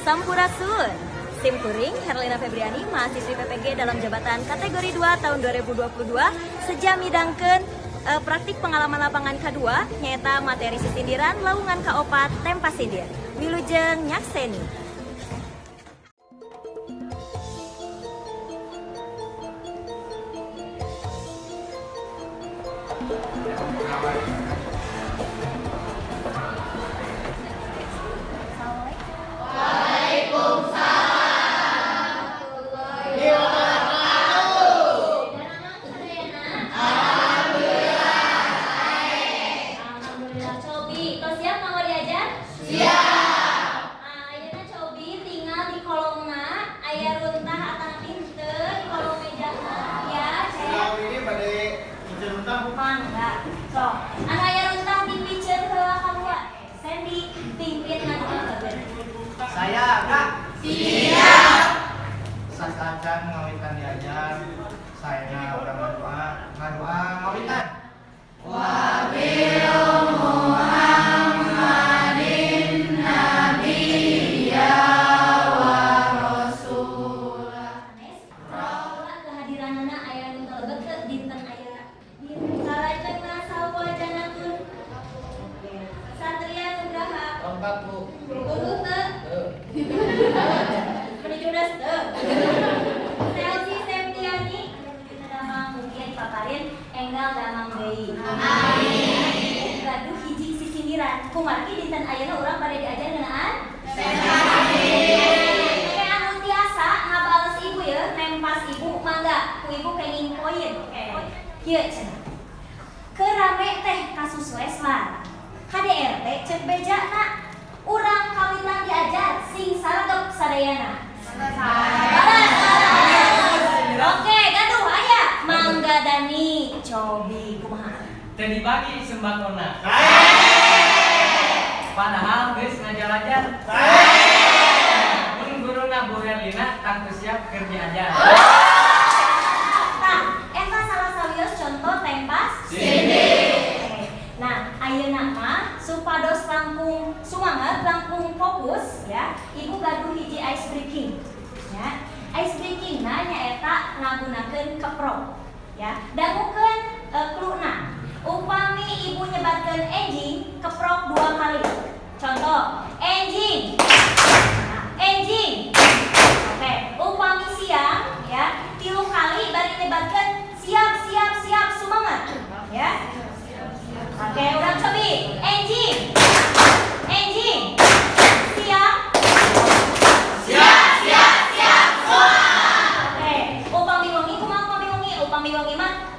Sampurasun. Sim Kuring, Herlina Febriani, mahasiswi PPG dalam jabatan kategori 2 tahun 2022, sejam midangkeun praktik pengalaman lapangan K2, nyata materi sisindiran lawungan K4 tempa sindir. Wilujeng nyakseni. Saya Kak. Siap. Sasajan ngawitan diajar. Saya orang ngadua ngawitan. Wabillahi Muhammadin nabiyya wa rasulah. Raulah kehadiranana aya nu lebet dinten aya. Salajengna sawajanakeun. Satria nugraha. Lompat Bu. Unggul teu? Menuju das teu? Selsi Septiani. Kita damang mungkin paparin enggal damang deui. Amin. Gaduh hiji sisindiran. Kumargi dinten ayeuna urang bade diajar ngeunaan? Kayak anu tiasa ngabales ibu ya, nempas ibu mangga. Ku ibu kenging poin. Kieu cenah. Kerame teh kasus Leslar. KDRT cek bejana. Urang kawitan diajar sing saragep sadayana. Oke, gaduh aya Mangga Dani Cobi kumaha? Teu dibagi sembakona. Padahal geus ngajar-ajar. Mun guruna Bu Herlina tangtu siap keur diajar. Nah, eta salah sawios contoh tempas Sindir. Nah, ayeuna mah supados langkung sumanget, langkung fokus ya. Ibu gaduh hiji ice breaking. Ya. Ice breaking nyaeta ngagunakeun keprok. Ya. Dangukeun cluena. Upami ibu nyebatkeun enjing, keprok 2 kali. Contoh, enjing. Nah, enjing. Oke, upami siang ya, 3 kali bari nyebatkeun siap siap siap sumanget. Ya. Oke, urang cobi. Enjing. Enjing. Siap. Siap, siap, siap semua. Oke, upami wengi kumaha upami wengi? Upami wengi mah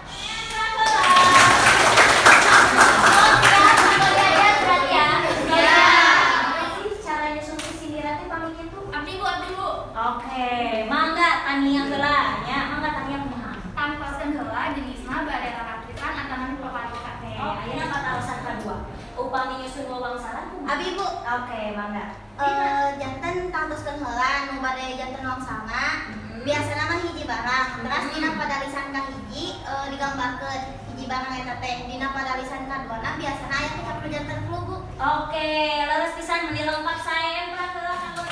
Oke, mangga tania heula nya, mangga tania kumaha? Tampaskeun heula jenisna bade rarakitan antanan papaduka teh. Ayeuna patalosan kadua. Upami nyusun wawangsalan kumaha? Abi Bu, Oke, mangga. janten tangtuskeun heula nu bade janten wangsana. Biasana mah hiji barang. Terus dina padalisan ka hiji digambarkeun hiji barang eta teh. Dina padalisan kaduana biasana aya 30 janten flu Bu. Oke, leres pisan meni lengkap saya heula kanggo.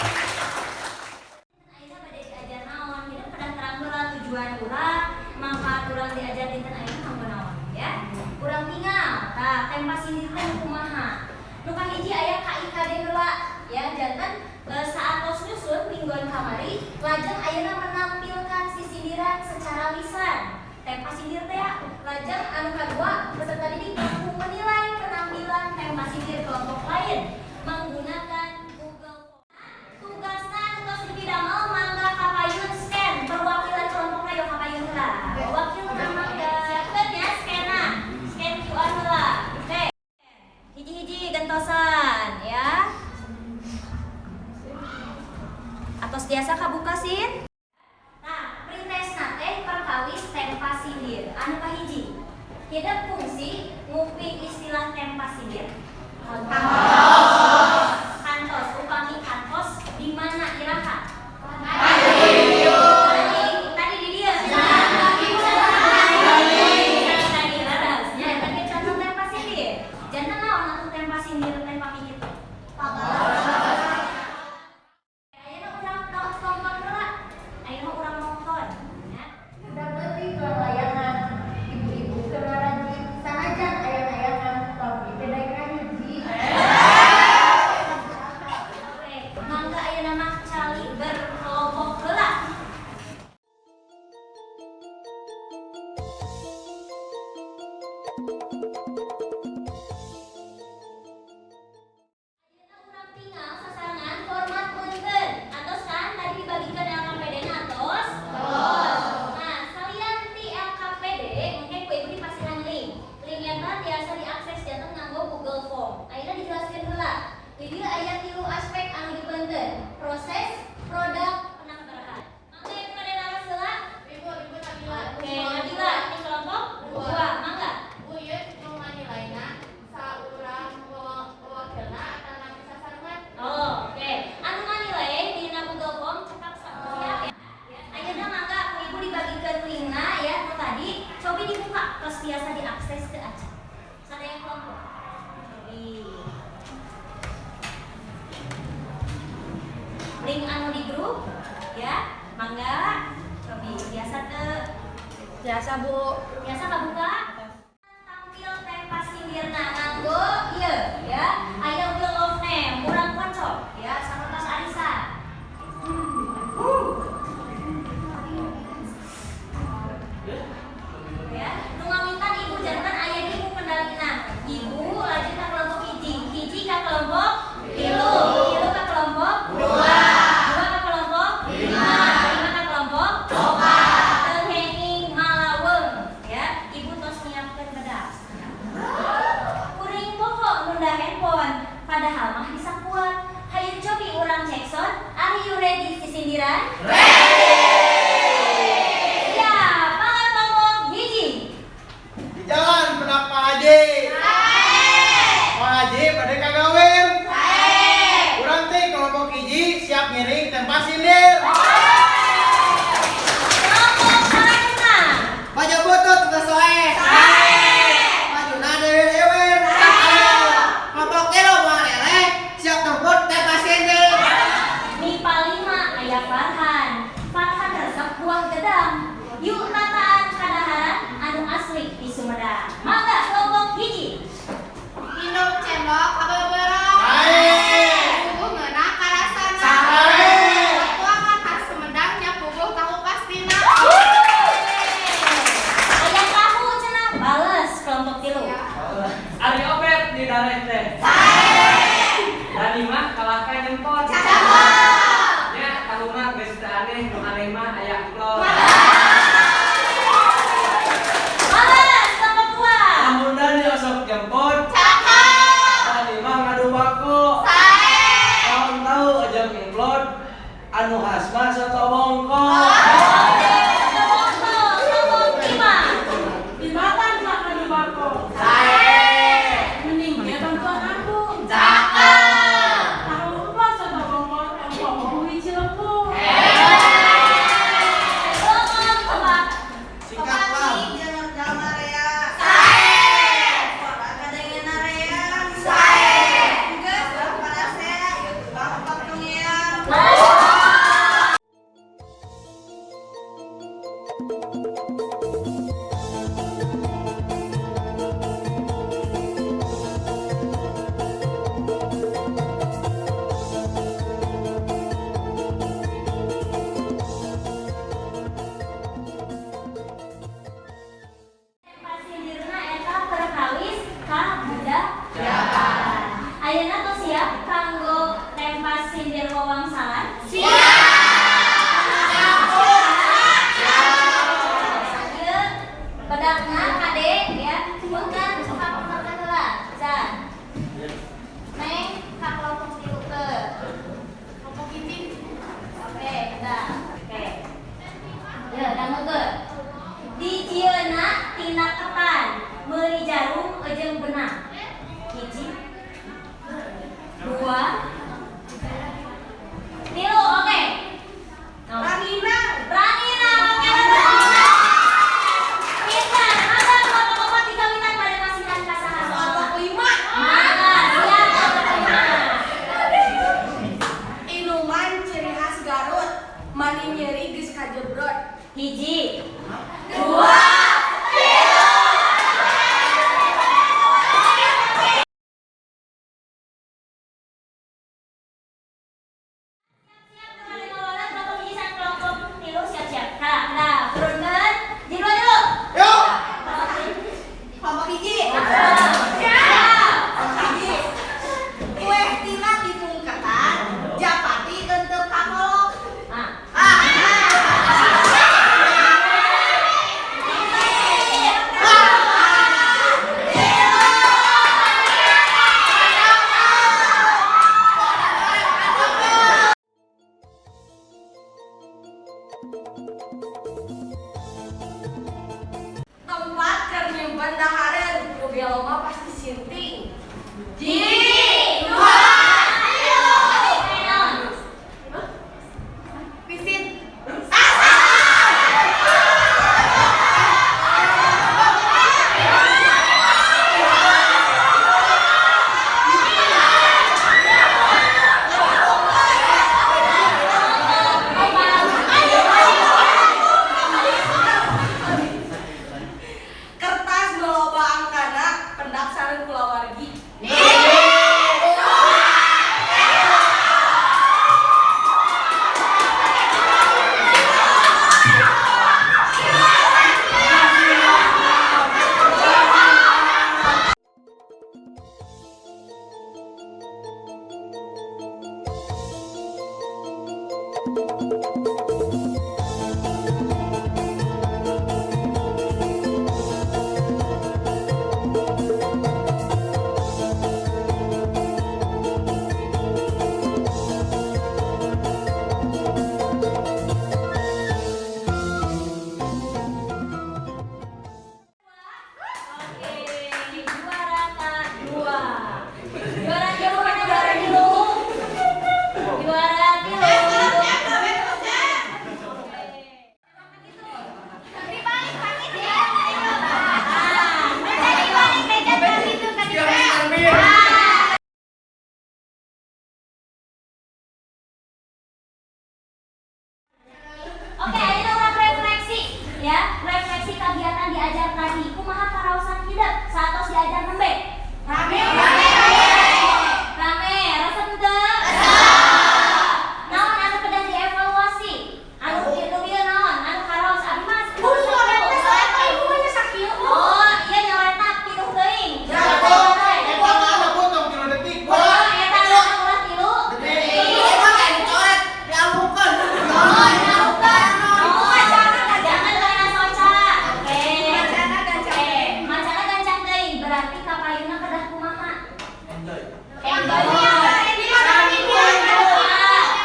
Ayeuna bade diajar naon? Hidup pedang terang heula tujuan urang, manfaat urang diajar dinten ayeuna kanggo naon ya. Urang tinggal, tah tempa sindir teh kumaha? Nu kahiji aya KIKD heula ya, janten saatos nyusun mingguan kamari, lajeng ayeuna menampilkan sisindiran secara lisan. Tempa sindir teh lajeng anu kadua peserta didik mampu menilai penampilan tempa sindir kelompok lain menggunakan Google Form. Tugasna tugas dipidamel mangga kapayun scan perwakilan kelompokna yo kapayun heula. Wakil mangga siapkeun ya scanna. Scan QR heula. Oke. Hiji-hiji gentosan ya. Atos tiasa kabuka sin. Nah, printesna teh perkawis tempa sindir. Anu kahiji, hidup fungsi nguping istilah tempa sindir. Kantos, upami kantos di mana iraha? Tadi di dia. Tadi larasnya tadi contoh tempa sindir. Jangan naon atuh tempa sindir tempa pijit. mangga. Lebih biasa teu. Biasa Bu. Biasa kabuka. Tampil tempat sindirna nganggo ieu ya. Aya wheel of name, urang kocok ya, sapertos arisan. Ya, nu ngamintan ibu jantan aya di ibu kendalina. Ibu lanjut ka kelompok hiji ka kelompok tilu ka kelompok dua ka kelompok lima ka kelompok opat. Henging malaweung ya, ibu tos nyiapkeun bedas. Kuring pokok nunda handphone, padahal mah bisa kuat. Hayu cobi urang cek sound. Are you ready sisindiran? Di jalan benak Pak Haji. Pak Haji pada kagawin. Urang teh kelompok hiji siap ngiring tempat sindir. Kelompok salahna. Maju butut geus wae. Majuna dewe-dewe. Kelompok tilu moal lele siap tempur tempat sindir. MIPA 5 aya Farhan. Farhan resep buah gedang. Yuk tataan kadaharan anu asli di Sumedang. Mangga kelompok hiji. Minum cendol kabeberang. Puguh ngeunah karasana. Tuangan khas Sumedang nya puguh tahu pastina. Aya tahu cenah bales kelompok tilu. Ari opet di dareh teh. Tadi mah kalahkan nyempot. Ya, tahu mah geus teu aneh, nu aneh mah aya klor. Bales kelompok dua. Amundan diosok jemput. Tadi mah ngadu bako. Tahun tahu aja ngeplot. Anu khas mah soto bongkol. Kelompok lima. Jembatan mah kadu bako. Mending dia bantuan aku. Tahu apa soto bongkol kampung di Cileungkung. Kelompok empat. Singkat Pak. Tempat sindirna eta perkawis ka budayakan. Ayeuna tos siap kanggo tempat sindir wawangsalan? Siap. Bedakna Kade ya, bukan suka pengertian heula. Zan. Neng ka kelompok tilu teu. Kelompok hiji. Oke, bedak. Oke. Ya, dangukeun. Dijieuna tina ketan, meuli jarum jeung benang. Hiji, dua,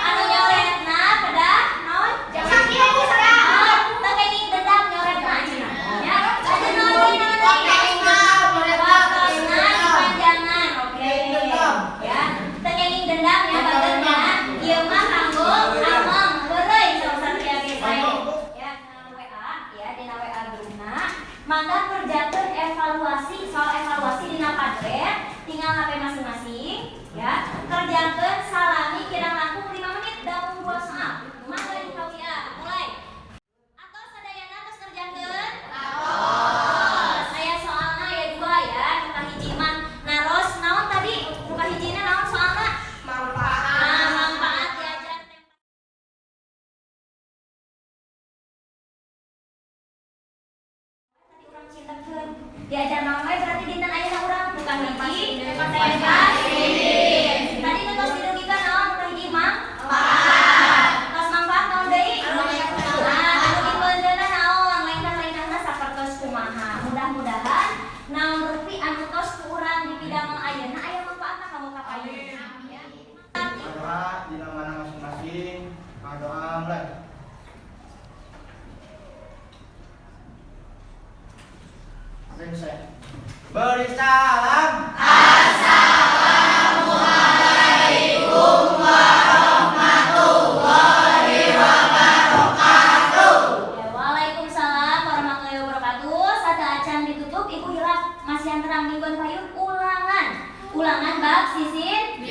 Anu nyoretna pedah naon? Tekenging dedang nyoretna cenah. Ya, ada naon wakosna dipanjangan. Oke. Ya, tekenging dedang ya bageuna. Ieu mah kanggo ameng heureuy sausatria ge sae. Ya, WA ya dina WA grupna. Mangga kerjakeun evaluasi soal evaluasi dina padret tinggal HP masing-masing ya. Kerjakeun salami kirang langkung 5 menit dalam 2 saat. Mangga di KWA mulai. Atau sadayana tos kerjakeun? Saya soalna ya 2 ya. Nuka hiji mah naros naon tadi? Nuka hijina naon soalna? Manfaat diajar tadi urang cintekeun. Diajar naon we berarti dinten ayeuna urang bukan hiji, tempat. Tadi teh tos dirugikan naon? Nuka hiji mah? Tos manfaat naon deui? Dibeundeuna naon? Lengkah-lengkahna sapertos kumaha. Mudah-mudahan naon rupi anu tos ku urang dipidamel ayeuna aya manfaatna kanggo kapayun. Doa di mana masing-masing. Doa mulai. Beri salam. Ya, Waalaikumsalam warahmatullahi wabarakatuh. Sada acan ditutup, Ibu hilap masih yang terang mingguan payun ulangan bab sisin.